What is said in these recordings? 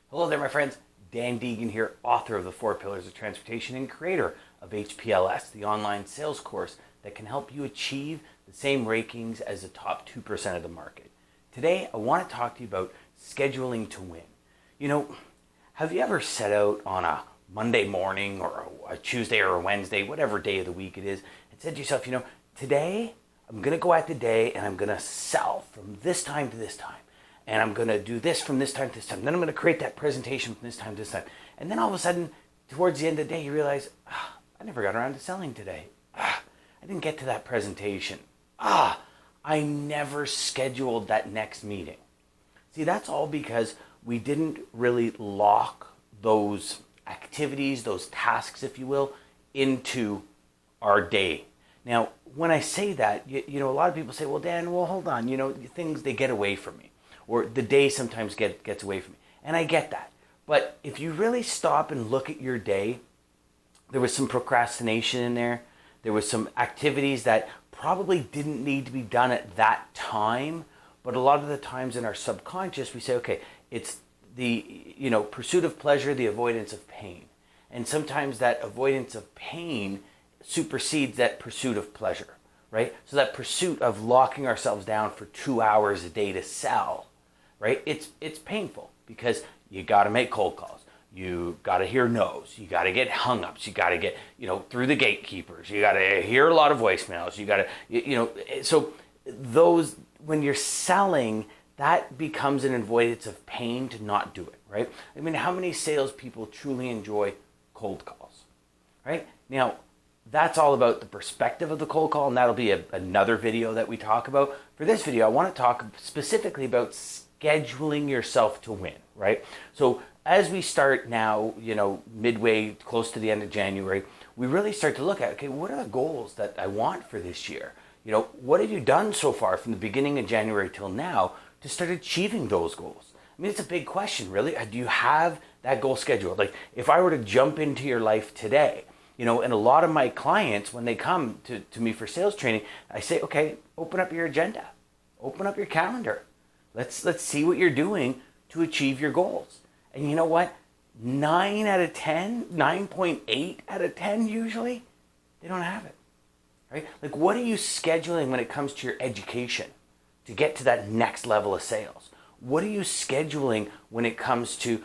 Hello there, my friends. Dan Deigan here, author of The 4 Pillars of Transportation and creator of HPLS, the online sales course that can help you achieve the same rankings as the top 2% of the market. Today, I want to talk to you about scheduling to win. You know, have you ever set out on a Monday morning or a Tuesday or a Wednesday, whatever day of the week it is, and said to yourself, today I'm going to go out the day and I'm going to sell from this time to this time. And I'm going to do this from this time to this time. Then I'm going to create that presentation from this time to this time. And then all of a sudden, towards the end of the day, you realize, I never got around to selling today. I didn't get to that presentation. I never scheduled that next meeting. See, that's all because we didn't really lock those activities, those tasks, if you will, into our day. Now, when I say that, a lot of people say, well, Dan, hold on. Things, they get away from me. Or the day sometimes gets away from me. And I get that. But if you really stop and look at your day, there was some procrastination in there. There was some activities that probably didn't need to be done at that time. But a lot of the times in our subconscious, we say, okay, it's the pursuit of pleasure, the avoidance of pain. And sometimes that avoidance of pain supersedes that pursuit of pleasure, right? So that pursuit of locking ourselves down for 2 hours a day to sell, right? It's painful because you got to make cold calls. You got to hear no's. You got to get hung-ups. You got to get, through the gatekeepers. You got to hear a lot of voicemails. You got to, so those, when you're selling, that becomes an avoidance of pain to not do it, right? I mean, how many salespeople truly enjoy cold calls, right? Now, that's all about the perspective of the cold call, and that'll be another video that we talk about. For this video, I want to talk specifically about scheduling yourself to win, right? So as we start now, midway, close to the end of January, we really start to look at, okay, what are the goals that I want for this year? What have you done so far from the beginning of January till now to start achieving those goals? I mean, it's a big question, really. Do you have that goal scheduled? Like, if I were to jump into your life today, and a lot of my clients, when they come to me for sales training, I say, okay, open up your agenda, open up your calendar. Let's see what you're doing to achieve your goals. And you know what? 9 out of 10, 9.8 out of 10 usually, they don't have it, right? Like, what are you scheduling when it comes to your education to get to that next level of sales? What are you scheduling when it comes to,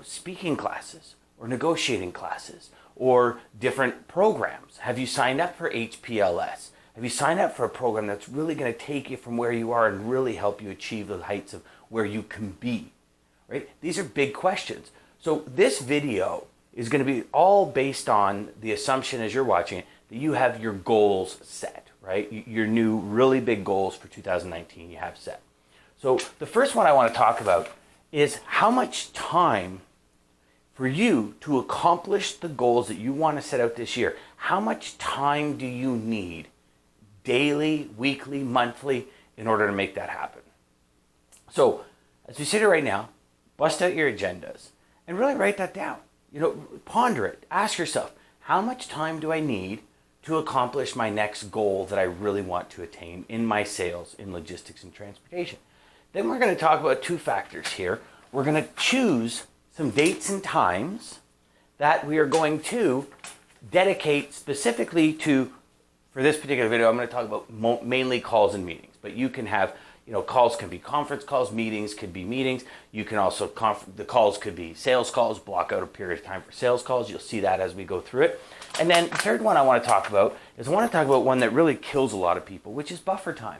speaking classes or negotiating classes or different programs? Have you signed up for HPLS? Have you signed up for a program that's really going to take you from where you are and really help you achieve the heights of where you can be, right? These are big questions. So this video is going to be all based on the assumption, as you're watching it, that you have your goals set, right? Your new really big goals for 2019 you have set. So the first one I want to talk about is how much time for you to accomplish the goals that you want to set out this year. How much time do you need, daily, weekly, monthly, in order to make that happen? So as we sit here right now, bust out your agendas and really write that down. Ponder it. Ask yourself, how much time do I need to accomplish my next goal that I really want to attain in my sales, in logistics and transportation? Then we're going to talk about 2 factors here. We're going to choose some dates and times that we are going to dedicate specifically to. For this particular video, I'm going to talk about mainly calls and meetings, but you can have, calls can be conference calls, meetings could be meetings. You can also, the calls could be sales calls, block out a period of time for sales calls. You'll see that as we go through it. And then the third one I want to talk about is one that really kills a lot of people, which is buffer time.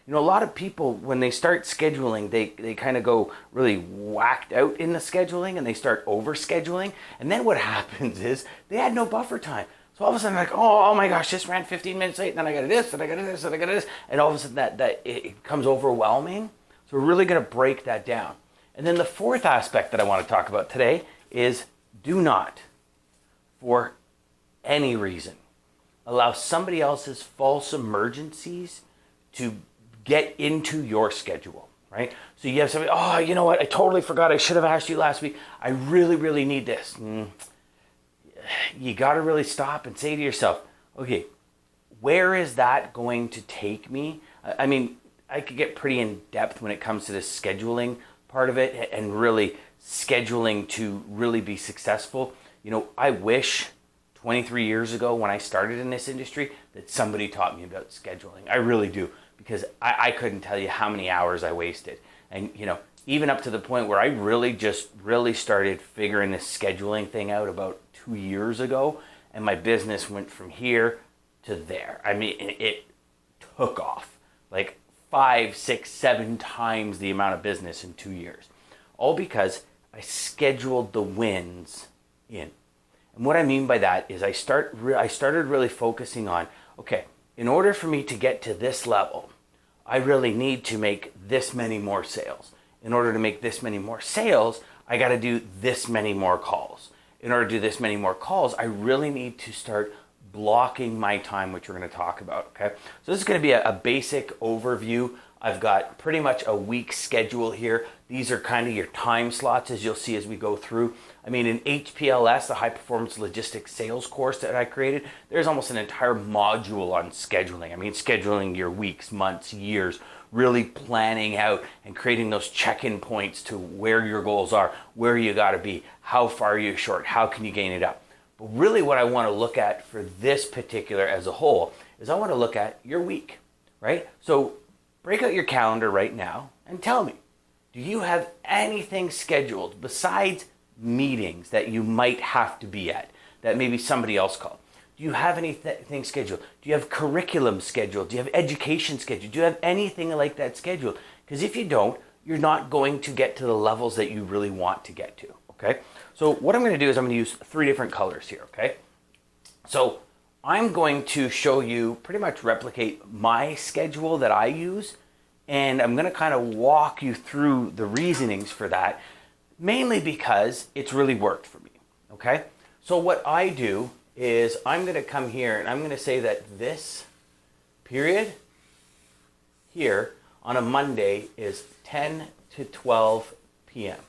A lot of people, when they start scheduling, they kind of go really whacked out in the scheduling and they start over scheduling. And then what happens is they had no buffer time. So all of a sudden, like, oh my gosh, this ran 15 minutes late, and then I got this, and I got this, and I got this, and all of a sudden that it becomes overwhelming. So we're really going to break that down. And then the fourth aspect that I want to talk about today is do not, for any reason, allow somebody else's false emergencies to get into your schedule, right? So you have somebody, oh, you know what, I totally forgot, I should have asked you last week, I really, really need this. You got to really stop and say to yourself, okay, where is that going to take me? I mean, I could get pretty in depth when it comes to this scheduling part of it and really scheduling to really be successful. You know, I wish 23 years ago when I started in this industry that somebody taught me about scheduling. I really do, because I couldn't tell you how many hours I wasted. And, you know, even up to the point where I really started figuring this scheduling thing out about 2 years ago, and my business went from here to there. I mean, it took off like 5, 6, 7 times the amount of business in 2 years. All because I scheduled the wins in. And what I mean by that is I started really focusing on, okay, in order for me to get to this level, I really need to make this many more sales. In order to make this many more sales, I got to do this many more calls. In order to do this many more calls, I really need to start blocking my time, which we're going to talk about, okay? So this is going to be a basic overview. I've got pretty much a week schedule here. These are kind of your time slots, as you'll see as we go through. I mean, in HPLS, the High Performance Logistics Sales course that I created, there's almost an entire module on scheduling. I mean, scheduling your weeks, months, years, really planning out and creating those check-in points to where your goals are, where you got to be, how far are you short, how can you gain it up. But really what I want to look at for this particular as a whole is I want to look at your week, right? So break out your calendar right now and tell me, do you have anything scheduled besides meetings that you might have to be at that maybe somebody else called? Do you have anything scheduled? Do you have curriculum scheduled? Do you have education scheduled? Do you have anything like that scheduled? Because if you don't, you're not going to get to the levels that you really want to get to, okay? So what I'm going to do is I'm going to use 3 different colors here, okay? So I'm going to show you, pretty much replicate my schedule that I use, and I'm going to kind of walk you through the reasonings for that, mainly because it's really worked for me, okay? So what I do is I'm going to come here and I'm going to say that this period here on a Monday is 10 to 12 p.m.,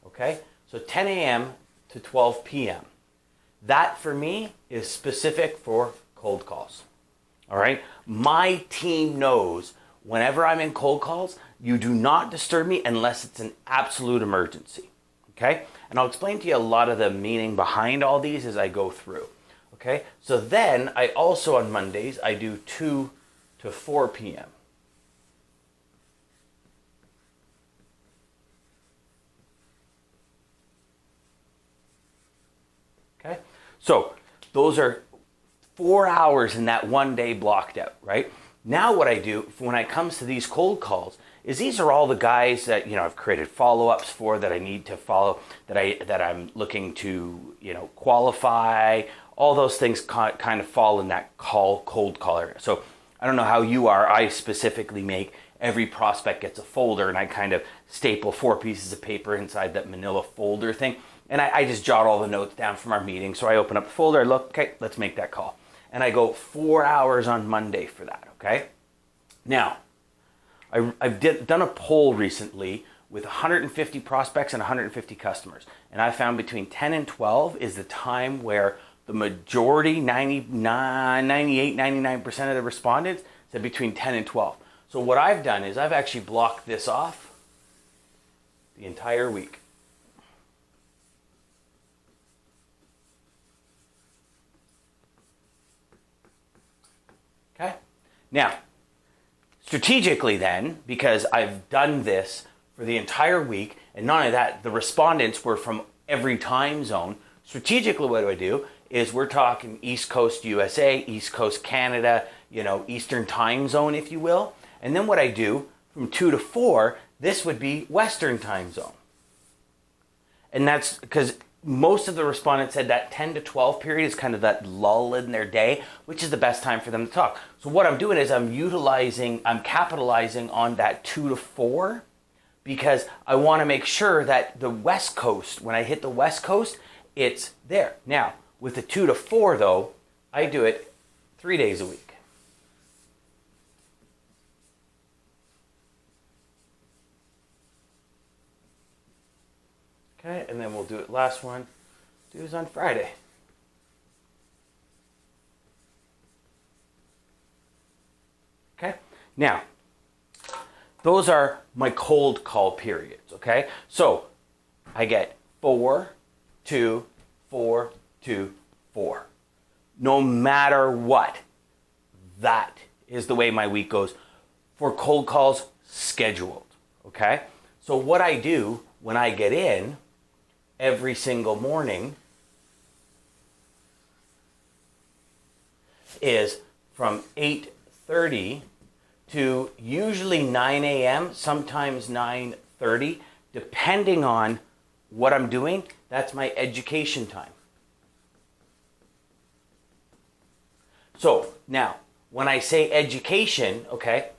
okay? So 10 a.m. to 12 p.m. That for me is specific for cold calls, all right? My team knows whenever I'm in cold calls, you do not disturb me unless it's an absolute emergency, okay? And I'll explain to you a lot of the meaning behind all these as I go through, okay? So then I also on Mondays, I do 2 to 4 p.m. Okay? So those are 4 hours in that one day blocked out, right? Now what I do when it comes to these cold calls is these are all the guys that, you know, I've created follow-ups for, that I need to follow, that I'm looking to, you know, qualify. All those things kind of fall in that cold call area. So I don't know how you are. I specifically make every prospect gets a folder, and I kind of staple 4 pieces of paper inside that manila folder thing. And I just jot all the notes down from our meeting. So I open up the folder, I look, okay, let's make that call. And I go 4 hours on Monday for that, okay? Now, I've done a poll recently with 150 prospects and 150 customers. And I found between 10 and 12 is the time where the majority, 98, 99% of the respondents said between 10 and 12. So what I've done is I've actually blocked this off the entire week. Okay? Now, strategically then, because I've done this for the entire week, and not only that, the respondents were from every time zone, strategically what do I do is we're talking East Coast USA, East Coast Canada, you know, Eastern time zone, if you will. And then what I do from 2 to 4, this would be Western time zone. And that's because most of the respondents said that 10 to 12 period is kind of that lull in their day, which is the best time for them to talk. So what I'm doing is I'm capitalizing on that 2 to 4, because I want to make sure that the West Coast, when I hit the West Coast, it's there. Now, with the 2 to 4 though, I do it 3 days a week. Okay, and then we'll do it last one. Do this on Friday. Okay, now, those are my cold call periods, okay? So I get 4, 2, 4, 2, 4. No matter what, that is the way my week goes for cold calls scheduled, okay? So what I do when I get in every single morning is from 8:30 to usually 9 a.m., sometimes 9:30, depending on what I'm doing. That's my education time. So now, when I say education, okay,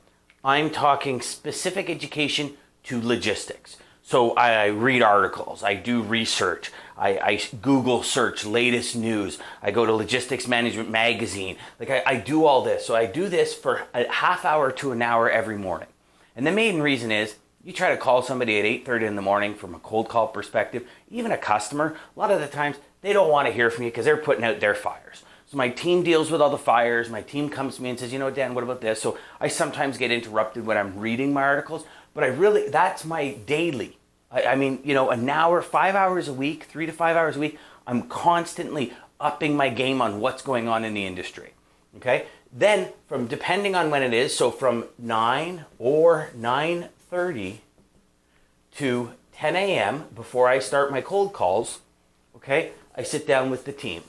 I'm talking specific education to logistics. So I read articles, I do research, I Google search latest news, I go to Logistics Management Magazine. Like I do all this. So I do this for a half hour to an hour every morning. And the main reason is you try to call somebody at 8:30 in the morning from a cold call perspective, even a customer, a lot of the times they don't want to hear from you because they're putting out their fires. So my team deals with all the fires. My team comes to me and says, you know, Dan, what about this? So I sometimes get interrupted when I'm reading my articles, but that's my daily. I mean, you know, an hour, 5 hours a week, 3 to 5 hours a week, I'm constantly upping my game on what's going on in the industry. Okay. Then from depending on when it is, so from 9 or 9:30 to 10 a.m. before I start my cold calls, okay, I sit down with the team.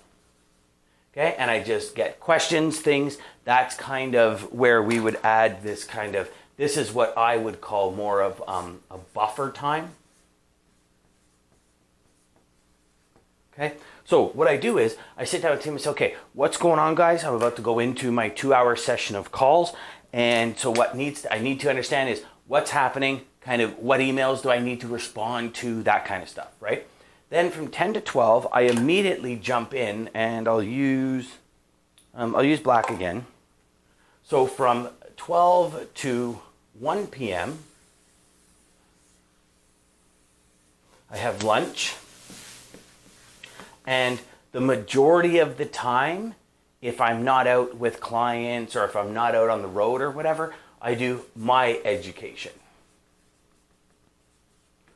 Okay, and I just get questions, things. That's kind of where we would add this is what I would call more of a buffer time. Okay, so what I do is I sit down with the team and say, okay, what's going on, guys? I'm about to go into my 2-hour session of calls. And so what I need to understand is what's happening, kind of what emails do I need to respond to, that kind of stuff, right? Then from 10 to 12, I immediately jump in and I'll use black again. So from 12 to 1 p.m., I have lunch. And the majority of the time, if I'm not out with clients or if I'm not out on the road or whatever, I do my education.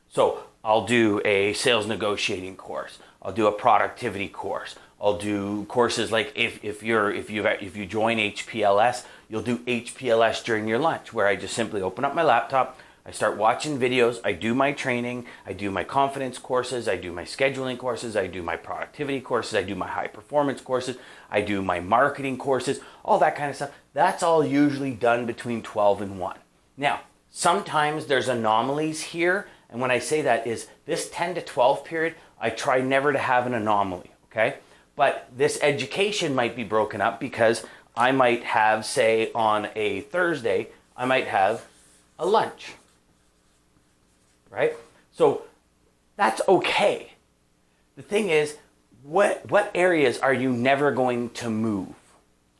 So I'll do a sales negotiating course. I'll do a productivity course. I'll do courses like if you join HPLS, you'll do HPLS during your lunch, where I just simply open up my laptop, I start watching videos, I do my training, I do my confidence courses, I do my scheduling courses, I do my productivity courses, I do my high performance courses, I do my marketing courses, all that kind of stuff. That's all usually done between 12 and 1. Now, sometimes there's anomalies here. And when I say that is this 10 to 12 period, I try never to have an anomaly, okay? But this education might be broken up because I might have, say, on a Thursday, I might have a lunch, right? So that's okay. The thing is, what areas are you never going to move,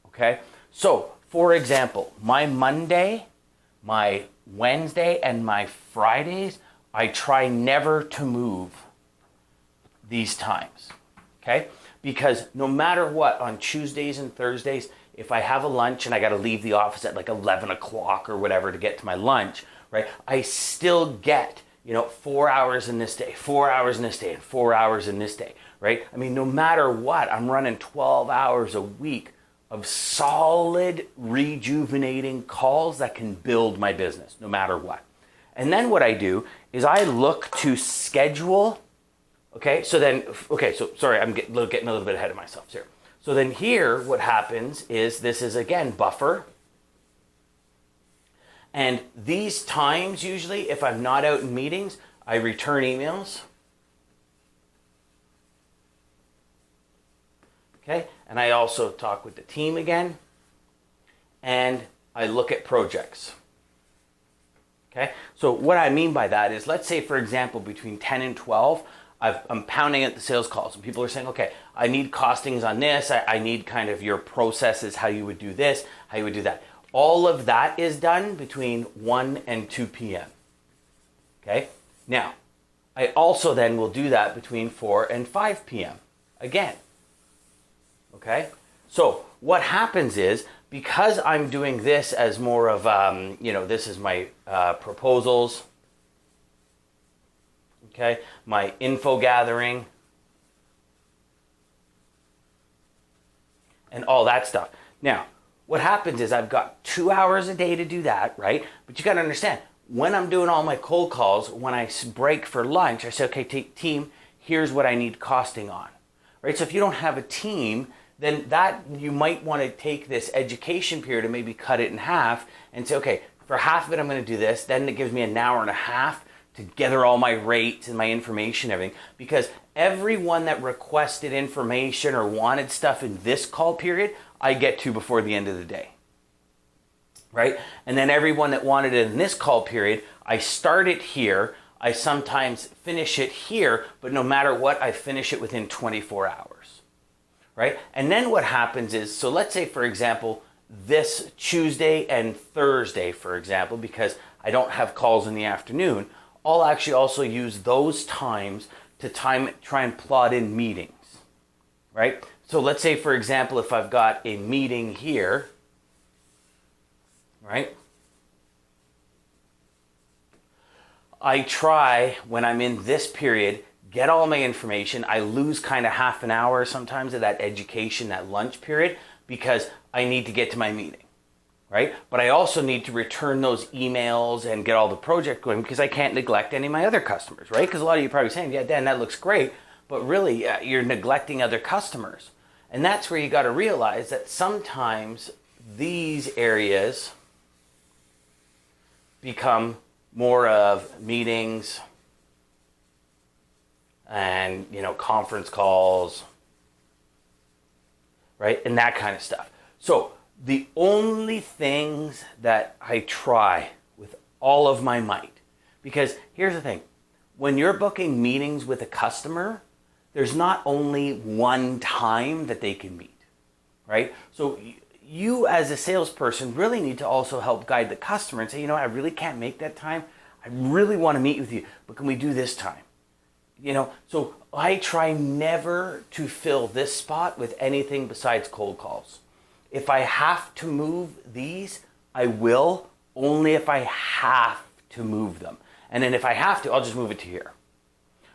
okay? So, for example, my Monday, my Wednesday, and my Fridays, I try never to move these times, okay? Because no matter what, on Tuesdays and Thursdays, if I have a lunch and I got to leave the office at like 11 o'clock or whatever to get to my lunch, right? I still get, 4 hours in this day, 4 hours in this day, and 4 hours in this day, right? I mean, no matter what, I'm running 12 hours a week of solid, rejuvenating calls that can build my business, no matter what. And then what I do is I look to schedule, sorry, I'm getting a little bit ahead of myself here. So then here, what happens is this is, again, buffer. And these times, usually, if I'm not out in meetings, I return emails. Okay, and I also talk with the team again. And I look at projects. Okay, so what I mean by that is, let's say, for example, between 10 and 12, I'm pounding at the sales calls and people are saying, okay, I need costings on this. I need kind of your processes, how you would do this, how you would do that. All of that is done between 1 and 2 p.m. Okay, now, I also then will do that between 4 and 5 p.m. again. Okay, so what happens is because I'm doing this as more of, this is my proposals, okay, my info gathering, and all that stuff. Now, what happens is I've got 2 hours a day to do that, right? But you got to understand, when I'm doing all my cold calls, when I break for lunch, I say, okay, team, here's what I need costing on, right? So if you don't have a team, then that you might want to take this education period and maybe cut it in half and say, okay, for half of it, I'm going to do this. Then it gives me an hour and a half to gather all my rates and my information, everything, because everyone that requested information or wanted stuff in this call period, I get to before the end of the day, right? And then everyone that wanted it in this call period, I start it here. I sometimes finish it here, but no matter what, I finish it within 24 hours, right? And then what happens is, so let's say, for example, this Tuesday and Thursday, for example, because I don't have calls in the afternoon, I'll actually also use those times to try and plot in meetings, right? So let's say, for example, if I've got a meeting here, right? I try, when I'm in this period, get all my information. I lose kind of half an hour sometimes of that education, that lunch period, because I need to get to my meeting, right? But I also need to return those emails and get all the project going because I can't neglect any of my other customers, right? Because a lot of you are probably saying, yeah, Dan, that looks great, but really you're neglecting other customers. And that's where you got to realize that sometimes these areas become more of meetings and, conference calls, right? And that kind of stuff. So the only things that I try with all of my might, because here's the thing, when you're booking meetings with a customer, there's not only one time that they can meet, right? So you as a salesperson really need to also help guide the customer and say, I really can't make that time. I really want to meet with you, but can we do this time? So I try never to fill this spot with anything besides cold calls. If I have to move these, I will, only if I have to move them. And then if I have to, I'll just move it to here,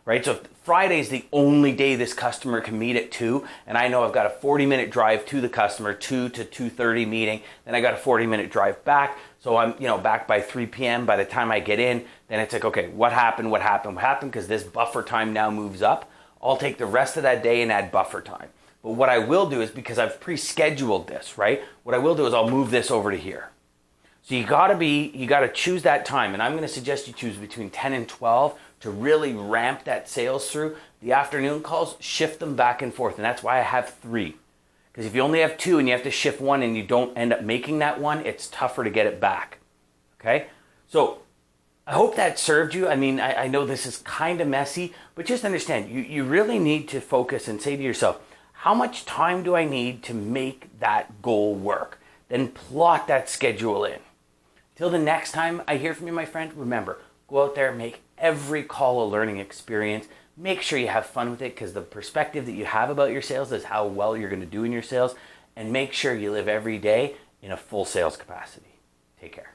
right? So if Friday is the only day this customer can meet at 2, and I know I've got a 40-minute drive to the customer, 2 to 2:30 meeting, then I got a 40-minute drive back. So I'm, back by 3 p.m. By the time I get in, then it's like, okay, what happened? Because this buffer time now moves up. I'll take the rest of that day and add buffer time. But what I will do is, because I've pre-scheduled this, right? What I will do is I'll move this over to here. So you gotta choose that time. And I'm gonna suggest you choose between 10 and 12 to really ramp that sales through. The afternoon calls, shift them back and forth. And that's why I have 3. Because if you only have 2 and you have to shift 1 and you don't end up making that one, it's tougher to get it back, okay? So I hope that served you. I mean, I know this is kind of messy, but just understand, you really need to focus and say to yourself, how much time do I need to make that goal work? Then plot that schedule in. Till the next time I hear from you, my friend, remember, go out there, make every call a learning experience. Make sure you have fun with it, because the perspective that you have about your sales is how well you're going to do in your sales. And make sure you live every day in a full sales capacity. Take care.